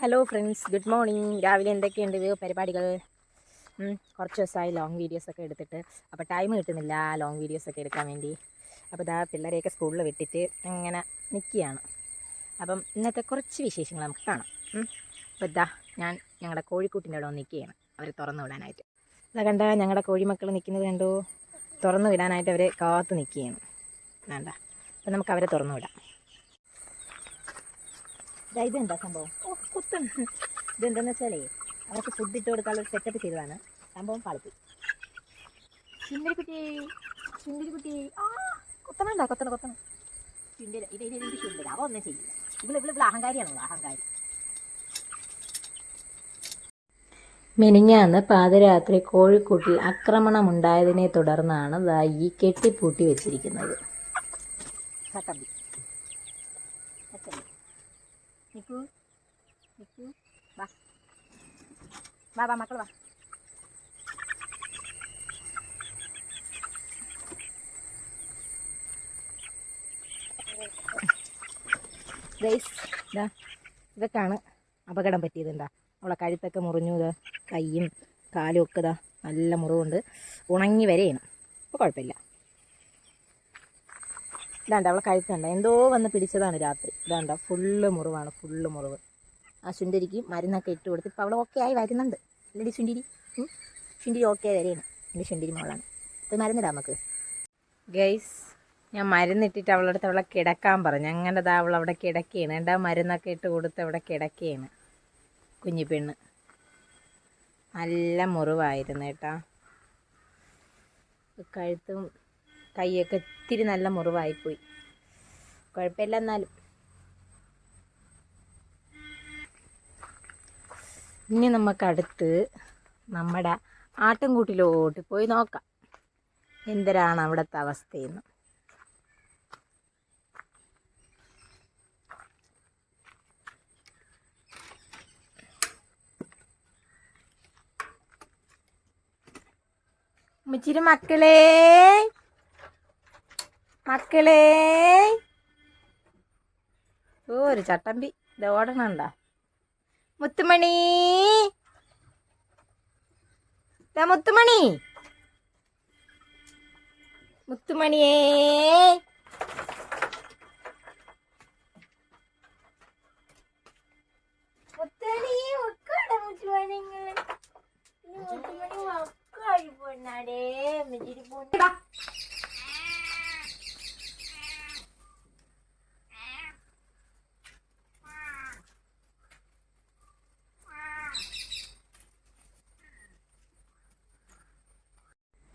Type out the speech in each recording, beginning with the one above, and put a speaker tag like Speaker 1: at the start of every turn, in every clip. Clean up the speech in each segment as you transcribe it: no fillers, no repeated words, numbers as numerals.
Speaker 1: Hello friends, good morning. രാവിലെ എന്തൊക്കെയുണ്ട് പരിപാടികൾ? കുറച്ച് ദിവസമായി ലോങ് വീഡിയോസൊക്കെ എടുത്തിട്ട്, അപ്പോൾ ടൈം കിട്ടുന്നില്ല ലോങ് വീഡിയോസൊക്കെ എടുക്കാൻ വേണ്ടി. അപ്പോൾ ഇതാ പിള്ളേരെയൊക്കെ സ്കൂളിൽ വിട്ടിട്ട് ഇങ്ങനെ നിൽക്കുകയാണ്. അപ്പം ഇന്നത്തെ കുറച്ച് വിശേഷങ്ങൾ നമുക്ക് കാണാം. അപ്പോൾ ഇതാ ഞാൻ ഞങ്ങളുടെ കോഴിക്കൂട്ടിൻ്റെ അവിടെ നിൽക്കുകയാണ്, അവരെ തുറന്നു വിടാനായിട്ട്. ഇതാ കണ്ട ഞങ്ങളുടെ കോഴിമക്കൾ നിൽക്കുന്നത് കണ്ടോ? തുറന്നു വിടാനായിട്ട് അവരെ കാത്ത് നിൽക്കുകയാണ്. വേണ്ട, അപ്പം നമുക്ക് അവരെ തുറന്നു വിടാം. ഇതെന്താ സംഭവം? കുത്തുണ്ട്. ഇതെന്താണെന്ന് വെച്ചാലേ അവർക്ക് ഫുഡ് ഇട്ട് കൊടുക്കാനുള്ള സെറ്റപ്പ് ചെയ്തതാണ്. സംഭവം പാളിപ്പോയി. ചുണ്ടരിക്കുട്ടി കൊത്തണം. ഇത് ചുണ്ടര അവ ഒന്നും ചെയ്യില്ല. ഇവിടെ അഹങ്കാരിയാണല്ലോ, അഹങ്കാരി. മെനിഞ്ഞാന്ന് പാതിരാത്രി കോഴിക്കൂട്ടിൽ ആക്രമണമുണ്ടായതിനെ തുടർന്നാണ് ഈ കെട്ടിപ്പൂട്ടി വെച്ചിരിക്കുന്നത്. നിക്കൂ വാ മക്കൾ വാ. ഇതൊക്കെയാണ് അപകടം പറ്റിയതെന്താ. അവളെ കഴുത്തൊക്കെ മുറിഞ്ഞു, കൈയും കാലും ഒക്കെ നല്ല മുറിവുണ്ട്. ഉണങ്ങി വരെയാണ്. ഇപ്പോൾ കുഴപ്പമില്ല. ഇതാണ്ട അവളെ കഴുത്തുണ്ട്, എന്തോ വന്ന് പിടിച്ചതാണ് രാത്രി. ഇതാണ്ട ഫുള്ള് മുറിവാണ്, ഫുള്ള് മുറിവ്. ആ ശുണ്ടിരിക്ക് മരുന്നൊക്കെ ഇട്ട് കൊടുത്ത് ഇപ്പോൾ അവളെ ഓക്കെ ആയി വരുന്നുണ്ട്. അല്ലടി ശുണ്ടിരി ഓക്കെ ആയി വരെയാണ്. എൻ്റെ ശുണ്ടിരി മോളാണ്. ഇത് മരുന്നിടാം നമുക്ക്. ഗൈസ്, ഞാൻ മരുന്നിട്ടിട്ട് അവളടുത്ത് അവളെ കിടക്കാൻ പറഞ്ഞു. അങ്ങനെതാ അവളവിടെ കിടക്കുകയാണ്. എന്താ മരുന്നൊക്കെ ഇട്ട് കൊടുത്ത് അവിടെ കിടക്കുകയാണ്. കുഞ്ഞിപ്പെണ്ണ് നല്ല മുറിവായിരുന്നു കേട്ടാ. കഴുത്തും കൈയൊക്കെ ഇത്തിരി നല്ല മുറിവായിപ്പോയി. കുഴപ്പമില്ല. എന്നാലും ഇനി നമുക്കടുത്ത് നമ്മുടെ ആട്ടിൻകൂട്ടിലോട്ട് പോയി നോക്കാം എന്തരാണ് അവിടുത്തെ അവസ്ഥയെന്ന്. ഉമ്മച്ചിരി മക്കളേ ഒരു ചട്ടമ്പി ഇത് ഓടണണ്ട. മുത്തുമണി മുത്തുമണിയേ,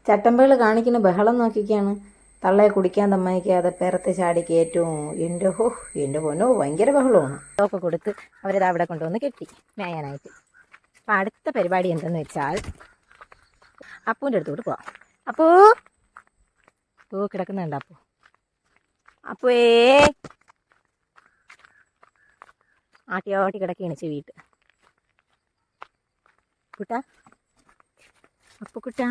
Speaker 1: ചട്ടമ്പകൾ കാണിക്കുന്ന ബഹളം നോക്കിക്കാണ്. തള്ളയെ കുടിക്കാൻ സമ്മതിക്കാതെ പെരത്ത് ചാടി കയറ്റും. എൻ്റെ പൊന്നോ ഭയങ്കര ബഹളമാണ്. ഒക്കെ കൊടുത്ത് അവരത് അവിടെ കൊണ്ടുവന്ന് കെട്ടി മേയാനായിട്ട്. അപ്പം അടുത്ത പരിപാടി എന്തെന്ന് വെച്ചാൽ അപ്പൂൻ്റെ അടുത്തോട്ട് പോവാം. അപ്പൂ കിടക്കുന്നുണ്ട്. അപ്പുവേ ആട്ടി കിടക്കുകയാണ് ചെവിയിട്ട്. അപ്പുക്കുട്ടാ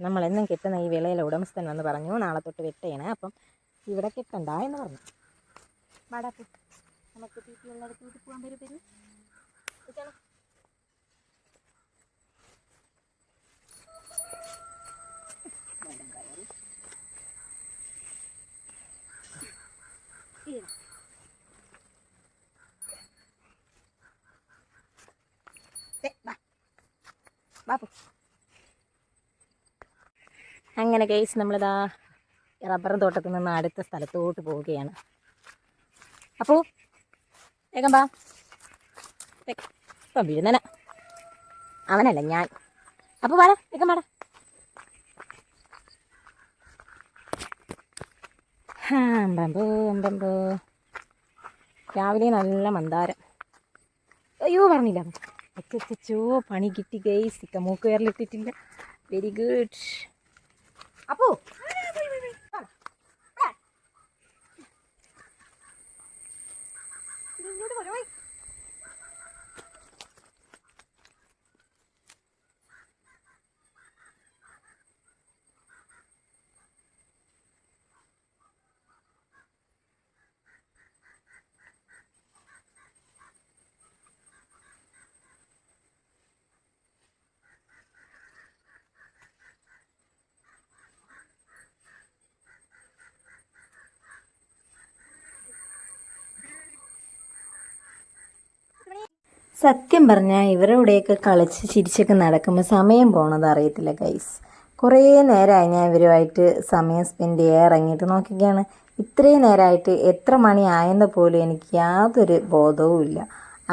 Speaker 1: നമ്മളെന്നും കെട്ടുന്ന ഈ വിളയിലെ ഉടമസ്ഥൻ വന്ന് പറഞ്ഞു നാളെ തൊട്ട് വെട്ടയാണ്. അപ്പം ഇവിടെ കെട്ടണ്ട എന്ന് പറഞ്ഞു. വാടാപ്പൂ, നമുക്ക് തീറ്റിയുള്ളിടത്തോട്ട് പോകാൻ വരൂ. അങ്ങനെ ഗൈസ്, നമ്മളിതാ റബ്ബർ തോട്ടത്തിൽ നിന്ന് അടുത്ത സ്ഥലത്തോട്ട് പോവുകയാണ്. അപ്പോൾ വേഗം വാ. ഇപ്പം വീഴുന്നന അവനല്ല ഞാൻ. അപ്പോൾ വാടാ, വേഗം വാടാ. അമ്പമ്പോ രാവിലെ നല്ല മന്ദാരം. അയ്യോ പറഞ്ഞില്ല. അച്ചോ പണി കിട്ടി ഗൈസ്. ഇക്ക മൂക്ക് വേറിലിട്ടിട്ടില്ല. Very good. അപ്പോ
Speaker 2: സത്യം പറഞ്ഞാൽ ഇവരുടെയൊക്കെ കളിച്ച് ചിരിച്ചൊക്കെ നടക്കുമ്പോൾ സമയം പോണത് അറിയത്തില്ല ഗൈസ്. കുറേ നേരമായി ഞാൻ ഇവരുമായിട്ട് സമയം സ്പെൻഡ് ചെയ്യാൻ ഇറങ്ങിയിട്ട്. നോക്കിയൊക്കെയാണ് ഇത്രയും നേരമായിട്ട് എത്ര മണി ആയെന്ന് പോലും എനിക്ക് യാതൊരു ബോധവും ഇല്ല.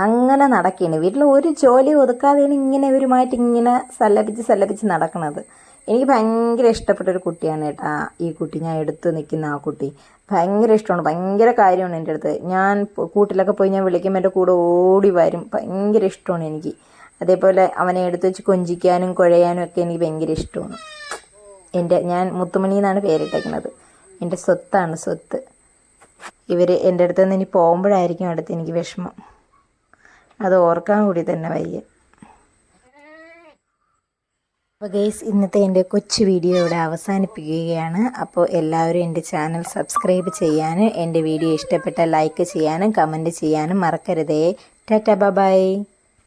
Speaker 2: അങ്ങനെ നടക്കുകയാണ് വീട്ടിൽ ഒരു ജോലി ഒതുക്കാതെയാണ് ഇങ്ങനെ ഇവരുമായിട്ട് ഇങ്ങനെ സല്ലപിച്ച് നടക്കണത്. എനിക്ക് ഭയങ്കര ഇഷ്ടപ്പെട്ടൊരു കുട്ടിയാണ് കേട്ടാ ഈ കുട്ടി. ഞാൻ എടുത്ത് നിൽക്കുന്ന ആ കുട്ടി ഭയങ്കര ഇഷ്ടമാണ്, ഭയങ്കര കാര്യമാണ് എൻ്റെ അടുത്ത്. ഞാൻ കൂട്ടിലൊക്കെ പോയി ഞാൻ വിളിക്കുമ്പോൾ എൻ്റെ കൂടെ ഓടി വരും. ഭയങ്കര ഇഷ്ടമാണ് എനിക്ക്. അതേപോലെ അവനെ എടുത്ത് വെച്ച് കൊഞ്ചിക്കാനും കുഴയാനും ഒക്കെ എനിക്ക് ഭയങ്കര ഇഷ്ടമാണ്. ഞാൻ മുത്തുമണി എന്നാണ് പേരിട്ടേക്കുന്നത്. എൻ്റെ സ്വത്താണ്, സ്വത്ത്. ഇവർ എൻ്റെ അടുത്ത് നിന്ന് ഇനി പോകുമ്പോഴായിരിക്കും അടുത്ത് എനിക്ക് വിഷമം. അത് ഓർക്കാൻ കൂടി തന്നെ വയ്യ. അപ്പോൾ ഗൈസ്, ഇന്നത്തെ എൻ്റെ കൊച്ചു വീഡിയോ ഇവിടെ അവസാനിപ്പിക്കുകയാണ്. അപ്പോൾ എല്ലാവരും എൻ്റെ ചാനൽ സബ്സ്ക്രൈബ് ചെയ്യാനും എൻ്റെ വീഡിയോ ഇഷ്ടപ്പെട്ട ലൈക്ക് ചെയ്യാനും കമൻറ്റ് ചെയ്യാനും മറക്കരുതേ. Tata bye.